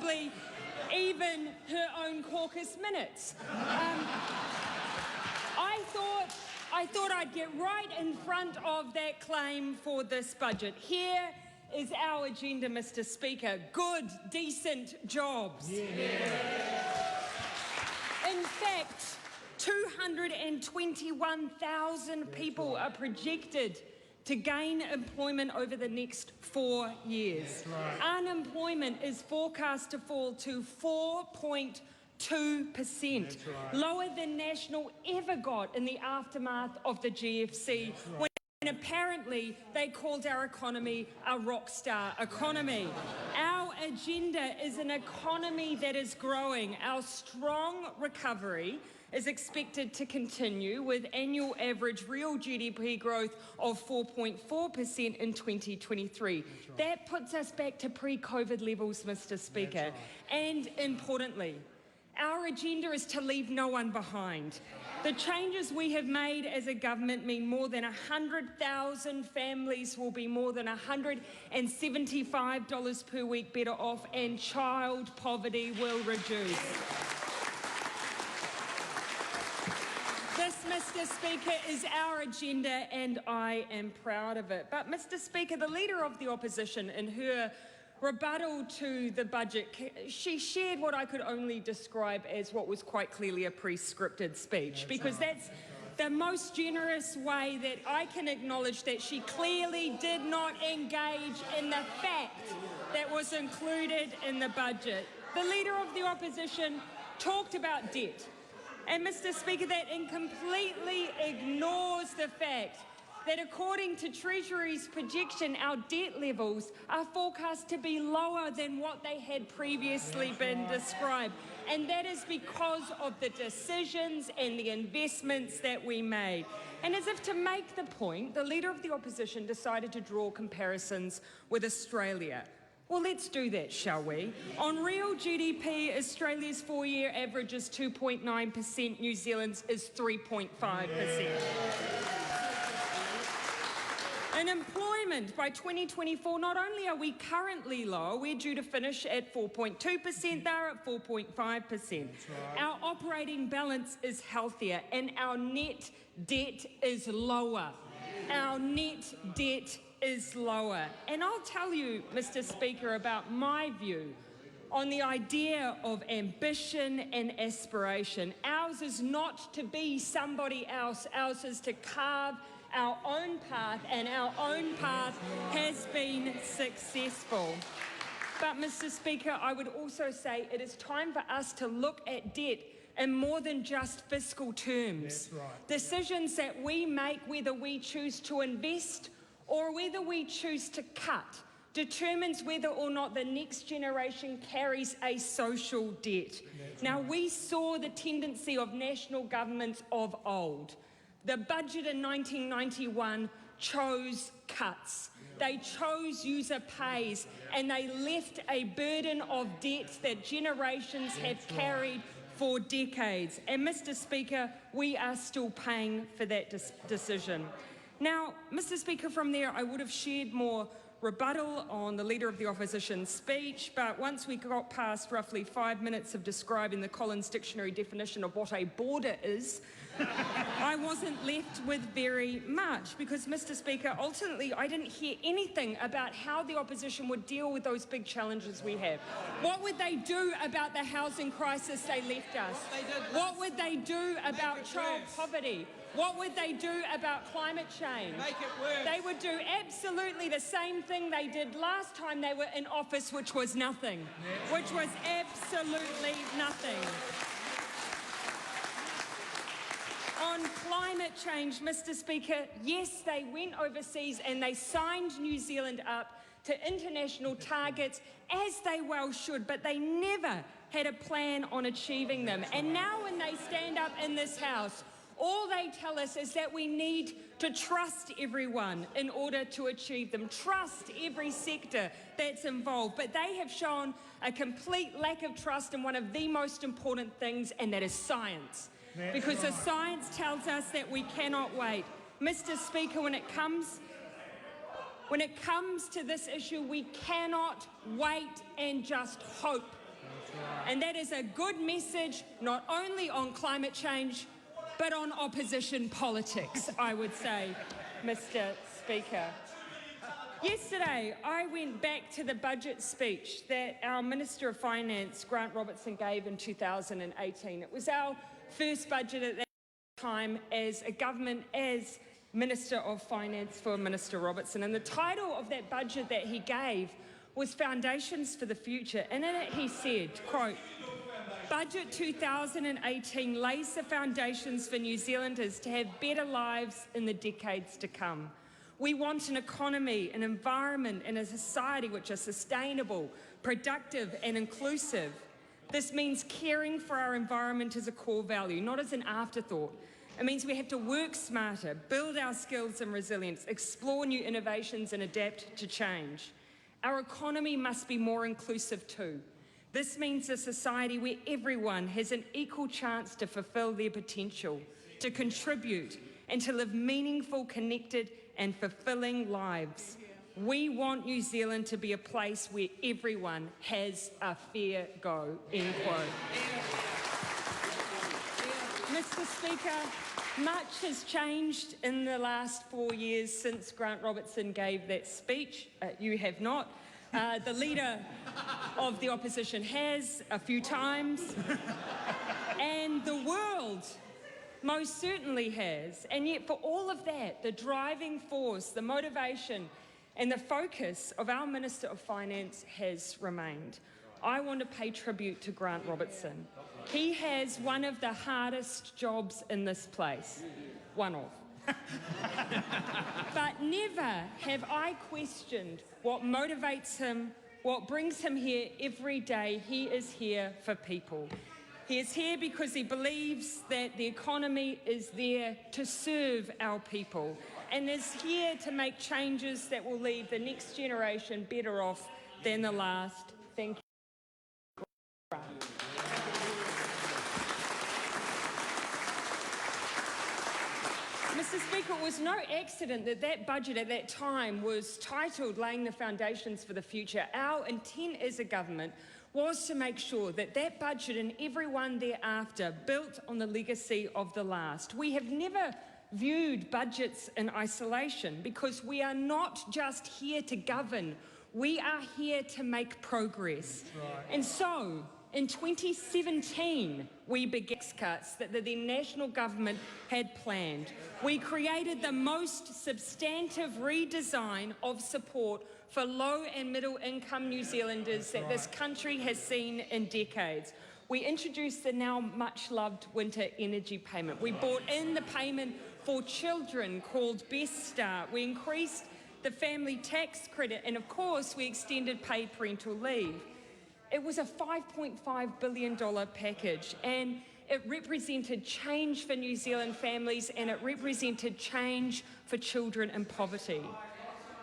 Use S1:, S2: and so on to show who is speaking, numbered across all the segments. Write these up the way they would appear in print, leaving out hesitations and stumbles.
S1: possibly even her own caucus minutes. I thought I'd get right in front of that claim for this budget. Here is our agenda, Mr. Speaker. Good, decent jobs. Yeah. In fact, 221,000 people are projected to gain employment over the next 4 years. Right. Unemployment is forecast to fall to 4.2%, lower than National ever got in the aftermath of the GFC, when apparently they called our economy a rock star economy. Our agenda is an economy that is growing. Our strong recovery is expected to continue with annual average real GDP growth of 4.4% in 2023. That puts us back to pre-COVID levels, Mr. Speaker. And importantly, our agenda is to leave no one behind. The changes we have made as a government mean more than 100,000 families will be more than $175 per week better off, and child poverty will reduce. This, Mr. Speaker, is our agenda, and I am proud of it. But, Mr. Speaker, the Leader of the Opposition, in her rebuttal to the budget, she shared what I could only describe as what was quite clearly a pre-scripted speech, because that's the most generous way that I can acknowledge that she clearly did not engage in the fact that was included in the budget. The Leader of the Opposition talked about debt, and Mr. Speaker, that completely ignores the fact that according to Treasury's projection, our debt levels are forecast to be lower than what they had previously been described. And that is because of the decisions and the investments that we made. And as if to make the point, the Leader of the Opposition decided to draw comparisons with Australia. Well, let's do that, shall we? On real GDP, Australia's 4-year average is 2.9%, New Zealand's is 3.5%. In employment, by 2024, not only are we currently low, we're due to finish at 4.2%, they're at 4.5%. Our operating balance is healthier, and our net debt is lower. Our net debt is lower. And I'll tell you, Mr. Speaker, about my view on the idea of ambition and aspiration. Ours is not to be somebody else. Ours is to carve our own path, and our own path has been successful. But, Mr. Speaker, I would also say it is time for us to look at debt in more than just fiscal terms. Decisions that we make, whether we choose to invest or whether we choose to cut, determines whether or not the next generation carries a social debt. Now, we saw the tendency of national governments of old. The budget in 1991 chose cuts. They chose user pays, and they left a burden of debt that generations have carried for decades. And, Mr. Speaker, we are still paying for that decision. Now, Mr. Speaker, from there I would have shared more rebuttal on the Leader of the Opposition's speech, but once we got past roughly 5 minutes of describing the Collins Dictionary definition of what a border is, I wasn't left with very much because, Mr. Speaker, ultimately I didn't hear anything about how the opposition would deal with those big challenges we have. What would they do about the housing crisis they left us? What would they do about child poverty? What would they do about climate change?
S2: Make it worse.
S1: They would do absolutely the same thing they did last time they were in office, which was nothing. Which was absolutely nothing. On climate change, Mr. Speaker, yes, they went overseas and they signed New Zealand up to international targets, as they well should, but they never had a plan on achieving them. And now when they stand up in this House, all they tell us is that we need to trust everyone in order to achieve them, trust every sector that's involved. But they have shown a complete lack of trust in one of the most important things, and that is science. Because the science tells us that we cannot wait. Mr. Speaker, when it comes to this issue, we cannot wait and just hope And that is a good message, not only on climate change, but on opposition politics, I would say, Mr. Speaker. Yesterday, I went back to the budget speech that our Minister of Finance, Grant Robertson, gave in 2018. It was our first budget at that time as a government, as Minister of Finance for Minister Robertson. And the title of that budget that he gave was Foundations for the Future. And in it he said, quote, "Budget 2018 lays the foundations for New Zealanders to have better lives in the decades to come. We want an economy, an environment and a society which are sustainable, productive and inclusive. This means caring for our environment as a core value, not as an afterthought. It means we have to work smarter, build our skills and resilience, explore new innovations and adapt to change. Our economy must be more inclusive too. This means a society where everyone has an equal chance to fulfil their potential, to contribute and to live meaningful, connected and fulfilling lives. We want New Zealand to be a place where everyone has a fair go," end quote. Mr. Speaker, much has changed in the last 4 years since Grant Robertson gave that speech. You have not. The Leader of the Opposition has a few times. And the world most certainly has. And yet for all of that, the driving force, the motivation and the focus of our Minister of Finance has remained. I want to pay tribute to Grant Robertson. He has one of the hardest jobs in this place. One of. But never have I questioned what motivates him, what brings him here every day. He is here for people. He is here because he believes that the economy is there to serve our people and is here to make changes that will leave the next generation better off than the last. Thank you. Mr. Speaker, it was no accident that that budget at that time was titled Laying the Foundations for the Future. Our intent as a government was to make sure that that budget and everyone thereafter built on the legacy of the last. We have never viewed budgets in isolation because we are not just here to govern, we are here to make progress. Right. And so, in 2017, we began cuts that the then national government had planned. We created the most substantive redesign of support for low and middle income New Zealanders that this country has seen in decades. We introduced the now much loved winter energy payment. We brought in the payment for children called Best Start. We increased the family tax credit and of course we extended paid parental leave. It was a $5.5 billion package and it represented change for New Zealand families and it represented change for children in poverty.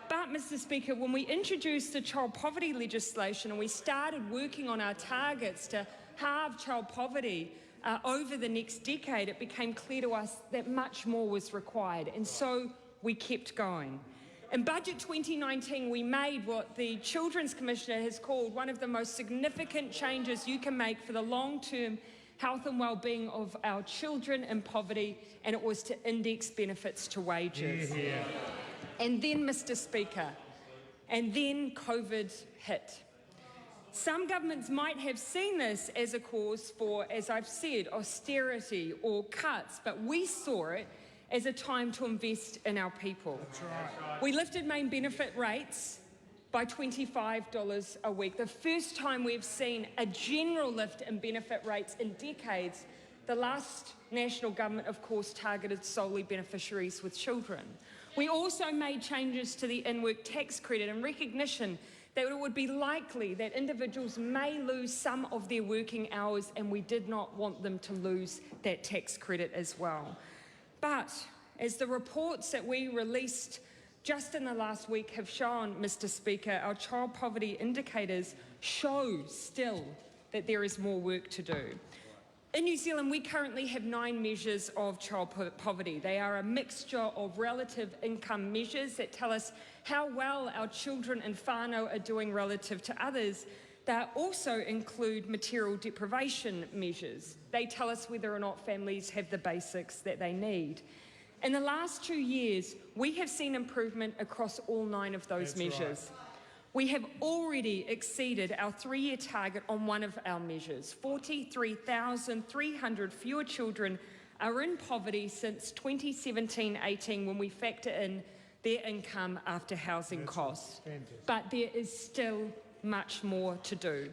S1: But, Mr. Speaker, when we introduced the child poverty legislation and we started working on our targets to halve child poverty over the next decade, it became clear to us that much more was required, and so we kept going. In Budget 2019, we made what the Children's Commissioner has called one of the most significant changes you can make for the long-term health and well-being of our children in poverty, and it was to index benefits to wages. Yeah. And then, Mr. Speaker, and then COVID hit. Some governments might have seen this as a cause for, as I've said, austerity or cuts, but we saw it as a time to invest in our people. That's right. We lifted main benefit rates by $25 a week, the first time we've seen a general lift in benefit rates in decades. The last national government, of course, targeted solely beneficiaries with children. We also made changes to the in-work tax credit in recognition that it would be likely that individuals may lose some of their working hours, and we did not want them to lose that tax credit as well. But as the reports that we released just in the last week have shown, Mr. Speaker, our child poverty indicators show still that there is more work to do. In New Zealand, we currently have 9 measures of child poverty. They are a mixture of relative income measures that tell us how well our children in whānau are doing relative to others. They also include material deprivation measures. They tell us whether or not families have the basics that they need. In the last 2 years, we have seen improvement across all 9 of those measures. Right. We have already exceeded our 3-year target on one of our measures. 43,300 fewer children are in poverty since 2017-18 when we factor in their income after housing costs. But there is still much more to do.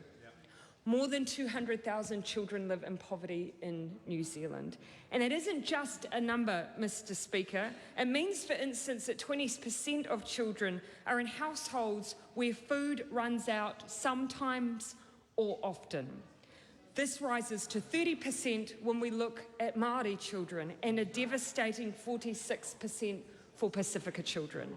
S1: More than 200,000 children live in poverty in New Zealand. And it isn't just a number, Mr. Speaker. It means, for instance, that 20% of children are in households where food runs out sometimes or often. This rises to 30% when we look at Māori children and a devastating 46% for Pacifica children.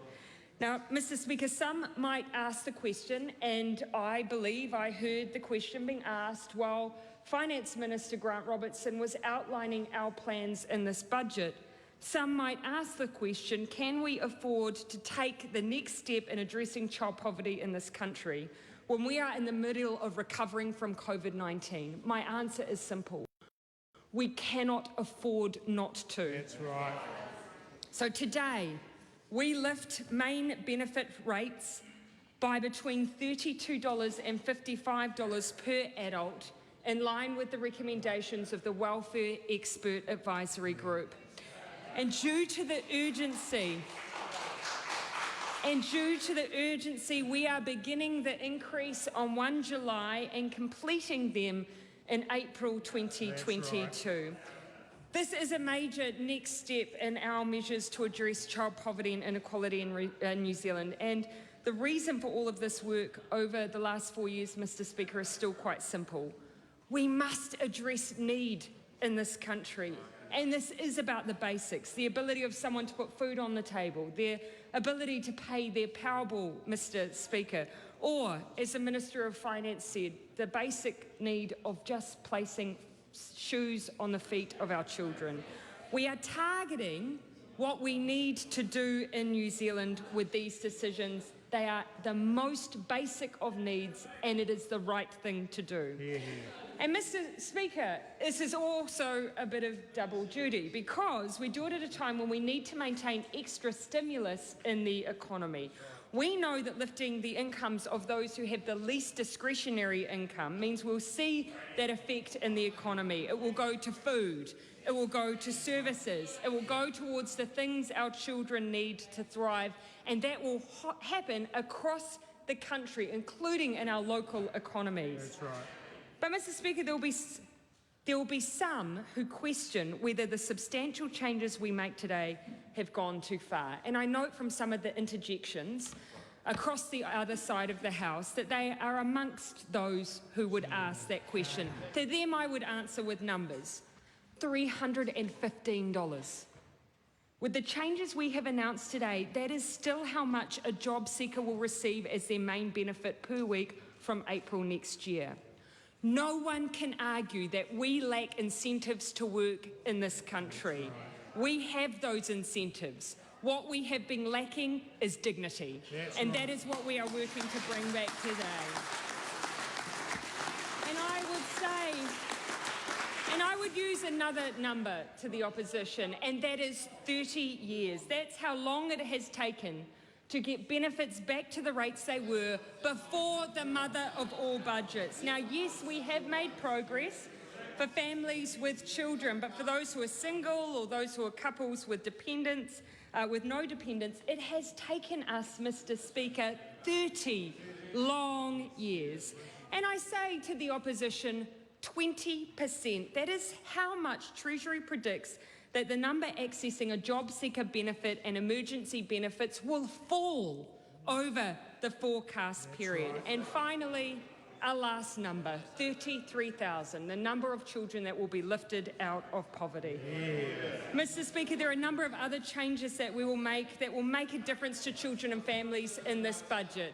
S1: Now, Mr. Speaker, some might ask the question, and I believe I heard the question being asked while Finance Minister Grant Robertson was outlining our plans in this budget. Some might ask the question, can we afford to take the next step in addressing child poverty in this country when we are in the middle of recovering from COVID-19? My answer is simple. We cannot afford not to. That's right. So today, we lift main benefit rates by between $32 and $55 per adult, in line with the recommendations of the Welfare Expert Advisory Group. And due to the urgency, we are beginning the increase on 1 July and completing them in April 2022. This is a major next step in our measures to address child poverty and inequality in New Zealand. And the reason for all of this work over the last 4 years, Mr. Speaker, is still quite simple. We must address need in this country. And this is about the basics, the ability of someone to put food on the table, their ability to pay their power bill, Mr. Speaker, or, as the Minister of Finance said, the basic need of just placing shoes on the feet of our children. We are targeting what we need to do in New Zealand with these decisions. They are the most basic of needs, and it is the right thing to do. Yeah. And Mr. Speaker, this is also a bit of double duty because we do it at a time when we need to maintain extra stimulus in the economy. We know that lifting the incomes of those who have the least discretionary income means we'll see that effect in the economy. It will go to food, it will go to services, it will go towards the things our children need to thrive, and that will happen across the country, including in our local economies. That's right. But, Mr. Speaker, there will be some who question whether the substantial changes we make today have gone too far. And I note from some of the interjections across the other side of the House that they are amongst those who would ask that question. To them, I would answer with numbers. $315. With the changes we have announced today, that is still how much a job seeker will receive as their main benefit per week from April next year. No one can argue that we lack incentives to work in this country. We have those incentives. What we have been lacking is dignity. And that is what we are working to bring back today. And I would use another number to the opposition, and that is 30 years. That's how long it has taken to get benefits back to the rates they were before the mother of all budgets. Now, yes, we have made progress for families with children, but for those who are single or those who are couples with dependents, with no dependents, it has taken us, Mr. Speaker, 30 long years. And I say to the opposition, 20%. That is how much Treasury predicts that the number accessing a job seeker benefit and emergency benefits will fall over the forecast period. Right. And finally, our last number, 33,000, the number of children that will be lifted out of poverty. Yeah. Mr. Speaker, there are a number of other changes that we will make that will make a difference to children and families in this budget.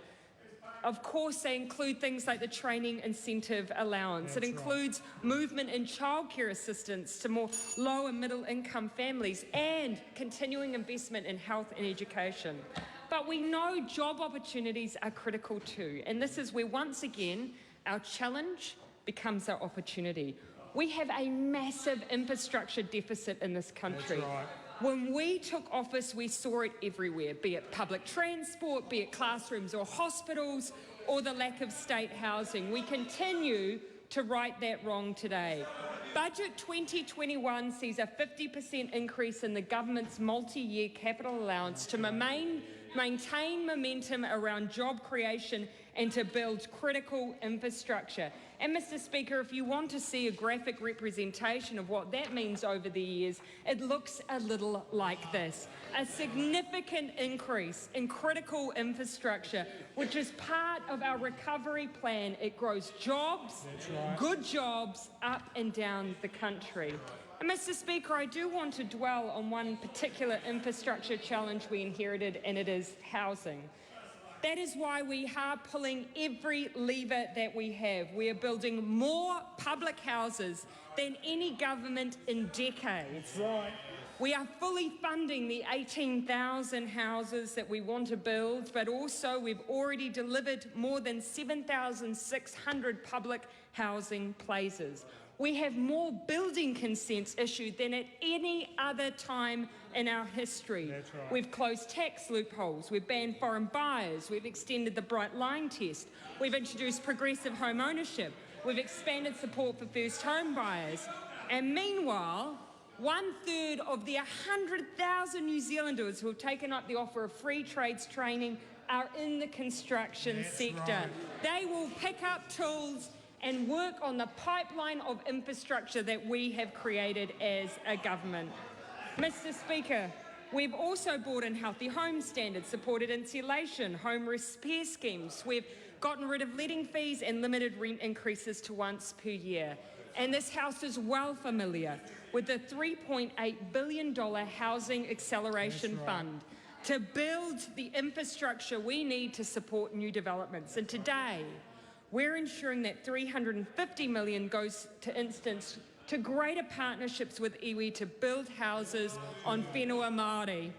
S1: Of course, they include things like the training incentive allowance. It includes movement in childcare assistance to more low and middle income families and continuing investment in health and education. But we know job opportunities are critical too. And this is where, once again, our challenge becomes our opportunity. We have a massive infrastructure deficit in this country.
S2: That's right.
S1: When we took office, we saw it everywhere, be it public transport, be it classrooms or hospitals, or the lack of state housing. We continue to right that wrong today. Budget 2021 sees a 50% increase in the government's multi-year capital allowance to maintain momentum around job creation and to build critical infrastructure. And Mr. Speaker, if you want to see a graphic representation of what that means over the years, it looks a little like this. A significant increase in critical infrastructure, which is part of our recovery plan. It grows jobs, good jobs, up and down the country. And Mr. Speaker, I do want to dwell on one particular infrastructure challenge we inherited, and it is housing. That is why we are pulling every lever that we have. We are building more public houses than any government in decades.
S2: Right.
S1: We are fully funding the 18,000 houses that we want to build, but also we've already delivered more than 7,600 public housing places. We have more building consents issued than at any other time in our history.
S2: That's right.
S1: We've closed tax loopholes, we've banned foreign buyers, we've extended the bright line test, we've introduced progressive home ownership, we've expanded support for first home buyers, and meanwhile, 1/3 of the 100,000 New Zealanders who have taken up the offer of free trades training are in the construction sector.
S2: Right.
S1: They will pick up tools and work on the pipeline of infrastructure that we have created as a government. Mr. Speaker, we've also brought in healthy home standards, supported insulation, home repair schemes. We've gotten rid of letting fees and limited rent increases to once per year. And this House is well familiar with the $3.8 billion Housing Acceleration Fund to build the infrastructure we need to support new developments. And today, we're ensuring that $350 million goes, to instance, to greater partnerships with iwi to build houses on whenua Māori.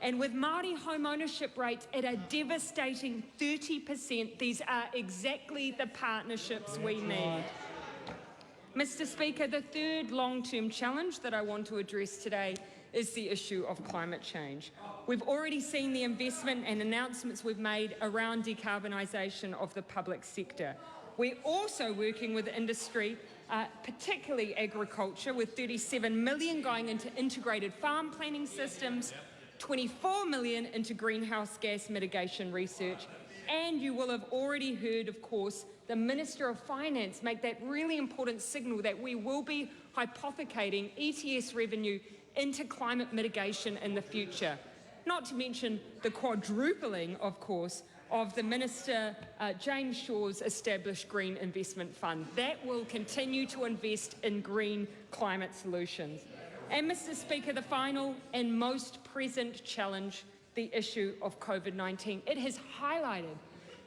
S1: And with Māori home ownership rates at a devastating 30%, these are exactly the partnerships we need. Mr. Speaker, the third long-term challenge that I want to address today is the issue of climate change. We've already seen the investment and announcements we've made around decarbonisation of the public sector. We're also working with industry, particularly agriculture, with $37 million going into integrated farm planning systems, $24 million into greenhouse gas mitigation research, and you will have already heard, of course, the Minister of Finance make that really important signal that we will be hypothecating ETS revenue into climate mitigation in the future. Not to mention the quadrupling, of course, of the Minister James Shaw's established Green Investment Fund. That will continue to invest in green climate solutions. And Mr. Speaker, the final and most present challenge, the issue of COVID-19. It has highlighted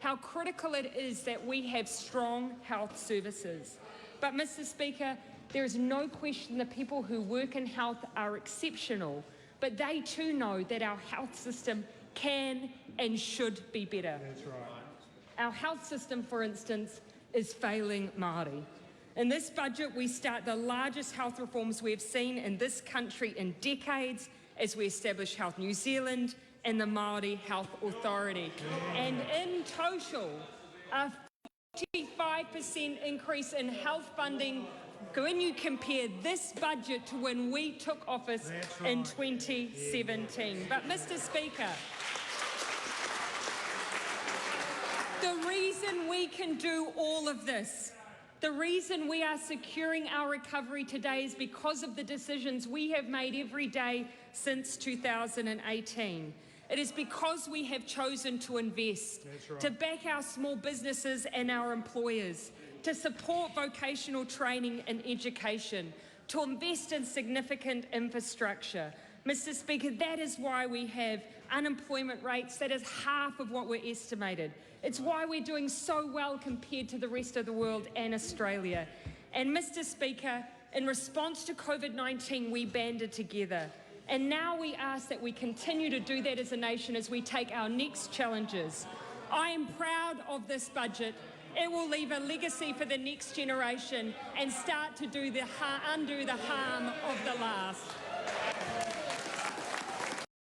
S1: how critical it is that we have strong health services. But Mr. Speaker, there is no question the people who work in health are exceptional, but they too know that our health system can and should be better.
S2: That's right.
S1: Our health system, for instance, is failing Māori. In this budget, we start the largest health reforms we have seen in this country in decades as we establish Health New Zealand and the Māori Health Authority. And in total, a 45% increase in health funding when you compare this budget to when we took office in 2017. But Mr. Speaker, the reason we can do all of this, the reason we are securing our recovery today is because of the decisions we have made every day since 2018. It is because we have chosen to invest, to back our small businesses and our employers, to support vocational training and education, to invest in significant infrastructure. Mr. Speaker, that is why we have unemployment rates that is half of what were estimated. It's why we're doing so well compared to the rest of the world and Australia. And Mr. Speaker, in response to COVID-19, we banded together. And now we ask that we continue to do that as a nation as we take our next challenges. I am proud of this budget. It will leave a legacy for the next generation and start to undo the harm of the last.